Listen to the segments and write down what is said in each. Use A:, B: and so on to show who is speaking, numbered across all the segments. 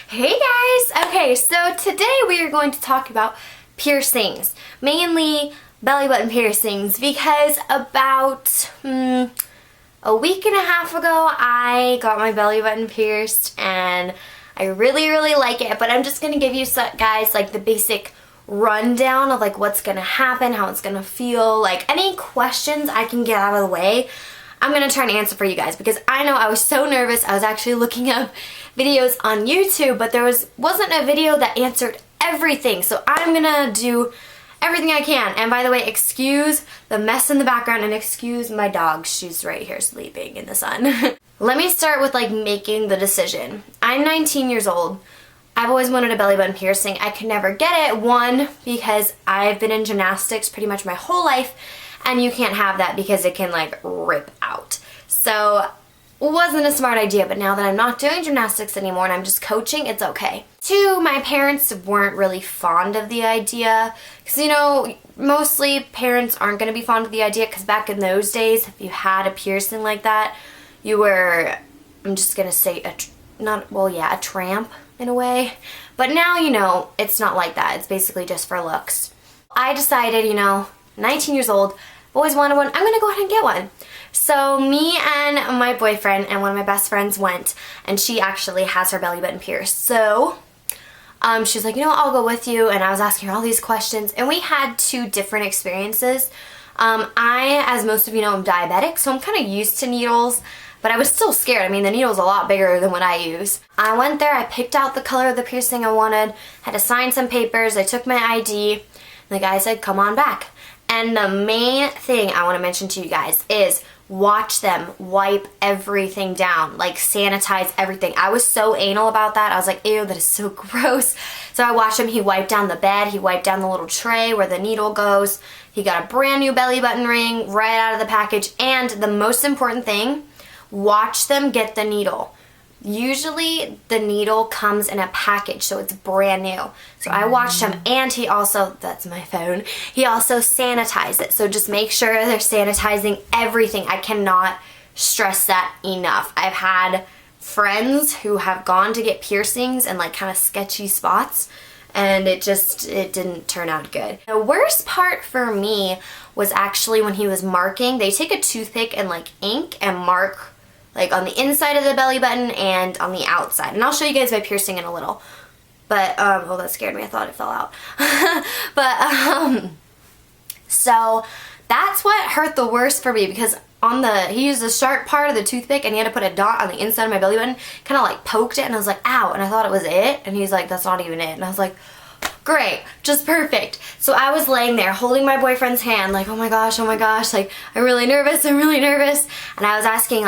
A: Hey guys! Okay, so today we are going to talk about piercings, mainly belly button piercings, because about a week and a half ago I got my belly button pierced and I really like it, but I'm just going to give you guys like the basic rundown of like what's going to happen, how it's going to feel, like any questions I can get out of the way. I'm going to try and answer for you guys because I know I was so nervous. I was actually looking up videos on YouTube, but there wasn't a video that answered everything. So I'm going to do everything I can. And by the way, excuse the mess in the background and excuse my dog. She's right here sleeping in the sun. Let me start with like making the decision. I'm 19 years old. I've always wanted a belly button piercing. I could never get it. One, because I've been in gymnastics pretty much my whole life. And you can't have that because it can like rip out. So it wasn't a smart idea, but now that I'm not doing gymnastics anymore and I'm just coaching, it's okay. Two, my parents weren't really fond of the idea because, you know, mostly parents aren't going to be fond of the idea because back in those days, if you had a piercing like that, you were, I'm just going to say, a tramp in a way. But now, you know, it's not like that. It's basically just for looks. I decided, you know, 19 years old, always wanted one, I'm gonna go ahead and get one. So me and my boyfriend and one of my best friends went, and she actually has her belly button pierced. So she was like, you know what, I'll go with you, and I was asking her all these questions, and we had two different experiences. I, as most of you know, am diabetic, so I'm kind of used to needles, but I was still scared. I mean, the needle's a lot bigger than what I use. I went there, I picked out the color of the piercing I wanted, had to sign some papers, I took my ID, and the guy said, come on back. And the main thing I want to mention to you guys is watch them wipe everything down, like sanitize everything. I was so anal about that. I was like, ew, that is so gross. So I watched him. He wiped down the bed. He wiped down the little tray where the needle goes. He got a brand new belly button ring right out of the package. And the most important thing, watch them get the needle. Usually the needle comes in a package, so it's brand new. So I watched him, and he also, that's my phone, he also sanitized it. So just make sure they're sanitizing everything. I cannot stress that enough. I've had friends who have gone to get piercings in like kind of sketchy spots, and it didn't turn out good. The worst part for me was actually when he was marking. They take a toothpick and like ink and mark like on the inside of the belly button and on the outside. And I'll show you guys my piercing in a little. But, oh, that scared me. I thought it fell out. So that's what hurt the worst for me because he used the sharp part of the toothpick and he had to put a dot on the inside of my belly button, kind of like poked it, and I was like, ow, and I thought it was it. And he's like, that's not even it. And I was like, great, just perfect. So I was laying there holding my boyfriend's hand like, oh my gosh, like I'm really nervous. And I was asking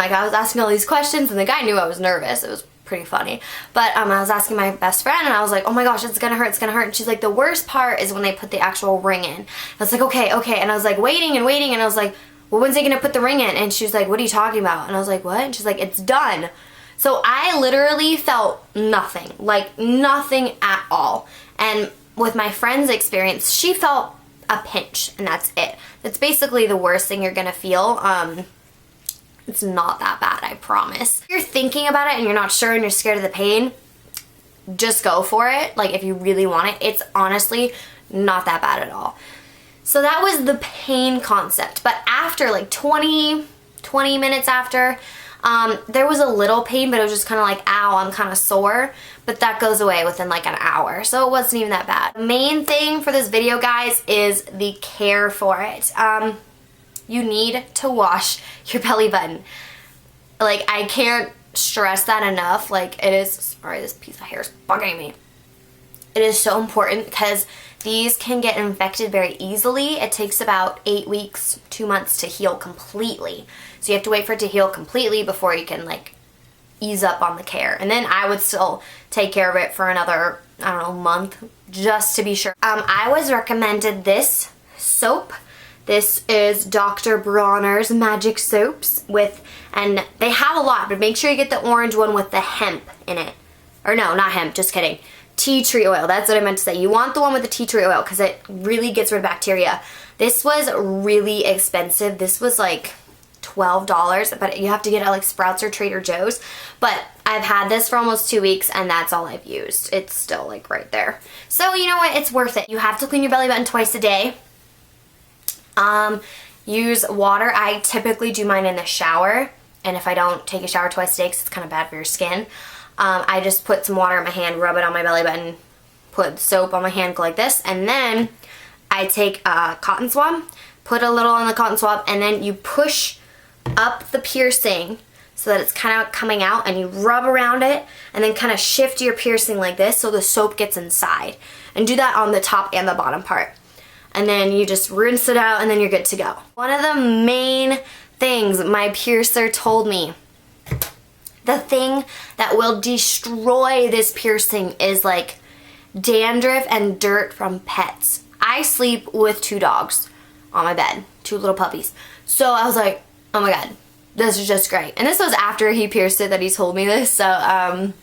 A: all these questions, and the guy knew I was nervous. It was pretty funny. But I was asking my best friend, and I was like, oh my gosh, it's gonna hurt. And she's like, the worst part is when they put the actual ring in. I was like, okay. And I was like waiting, and I was like, well, when's he gonna put the ring in? And she was like, what are you talking about? And I was like, what? And she's like, it's done. So I literally felt nothing, like nothing at all. And with my friend's experience, she felt a pinch, and that's it. That's basically the worst thing you're gonna feel. It's not that bad, I promise. If you're thinking about it and you're not sure and you're scared of the pain, just go for it. Like if you really want it, it's honestly not that bad at all. So that was the pain concept. But after like 20 minutes after, there was a little pain, but it was just kind of like, ow, I'm kind of sore. But that goes away within like an hour, so it wasn't even that bad. The main thing for this video, guys, is the care for it. You need to wash your belly button. Like, I can't stress that enough. Like, it is, sorry, this piece of hair is bugging me. It is so important because these can get infected very easily. It takes about 8 weeks, 2 months to heal completely. So you have to wait for it to heal completely before you can like ease up on the care. And then I would still take care of it for another, I don't know, month just to be sure. I was recommended this soap. This is Dr. Bronner's Magic Soaps and they have a lot, but make sure you get the orange one with the hemp in it. Or no, not hemp, just kidding. Tea tree oil, that's what I meant to say. You want the one with the tea tree oil because it really gets rid of bacteria. This was really expensive. This was like $12, but you have to get it at like Sprouts or Trader Joe's. But I've had this for almost 2 weeks and that's all I've used. It's still like right there. So you know what? It's worth it. You have to clean your belly button twice a day. Use water. I typically do mine in the shower. And if I don't take a shower twice a day because it's kind of bad for your skin, I just put some water in my hand, rub it on my belly button, put soap on my hand, go like this, and then I take a cotton swab, put a little on the cotton swab, and then you push up the piercing so that it's kind of coming out, and you rub around it, and then kind of shift your piercing like this so the soap gets inside. And do that on the top and the bottom part. And then you just rinse it out, and then you're good to go. One of the main things my piercer told me, the thing that will destroy this piercing is like dandruff and dirt from pets. I sleep with 2 dogs on my bed, 2 little puppies. So I was like, oh my god, this is just great. And this was after he pierced it that he told me this, so I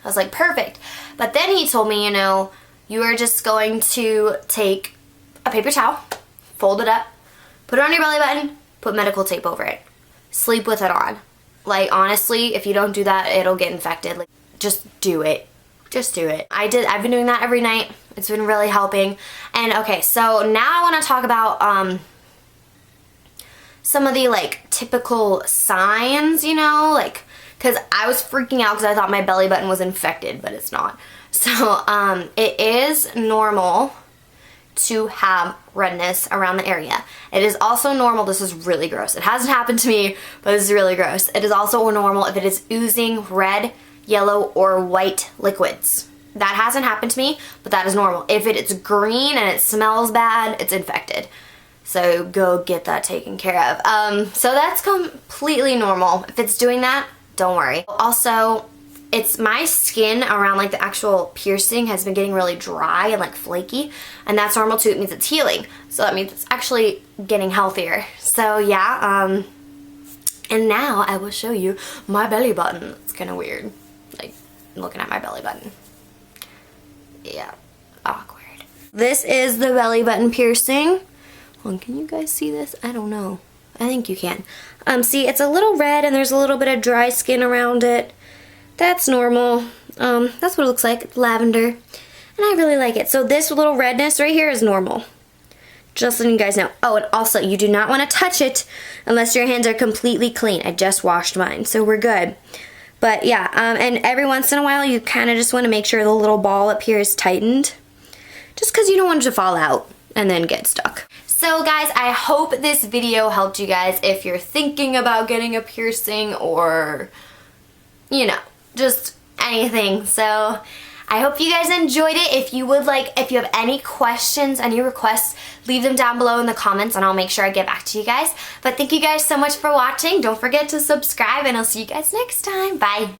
A: was like, perfect. But then he told me, you know, you are just going to take a paper towel, fold it up, put it on your belly button, put medical tape over it. Sleep with it on. Like, honestly, if you don't do that, it'll get infected. Like, just do it. Just do it. I've been doing that every night. It's been really helping. And okay, so now I want to talk about some of the like typical signs, you know, like, because I was freaking out because I thought my belly button was infected, but it's not. So it is normal to have redness around the area. It is also normal, this is really gross. It hasn't happened to me, but this is really gross. It is also normal if it is oozing red, yellow, or white liquids. That hasn't happened to me, but that is normal. If it's green and it smells bad, it's infected. So go get that taken care of. So that's completely normal. If it's doing that, don't worry. Also, it's my skin around like the actual piercing has been getting really dry and like flaky, and that's normal too. It means it's healing. So that means it's actually getting healthier. So yeah, and now I will show you my belly button. It's kind of weird, like looking at my belly button. Yeah, awkward. This is the belly button piercing. Hold on, can you guys see this? I don't know. I think you can. See, it's a little red and there's a little bit of dry skin around it. That's normal. That's what it looks like. It's lavender. And I really like it. So this little redness right here is normal. Just letting you guys know. Oh, and also, you do not want to touch it unless your hands are completely clean. I just washed mine, so we're good. But yeah, and every once in a while, you kind of just want to make sure the little ball up here is tightened. Just because you don't want it to fall out and then get stuck. So guys, I hope this video helped you guys if you're thinking about getting a piercing or, you know, just anything. So I hope you guys enjoyed it. If you have any questions, any requests, leave them down below in the comments and I'll make sure I get back to you guys. But thank you guys so much for watching. Don't forget to subscribe and I'll see you guys next time. Bye.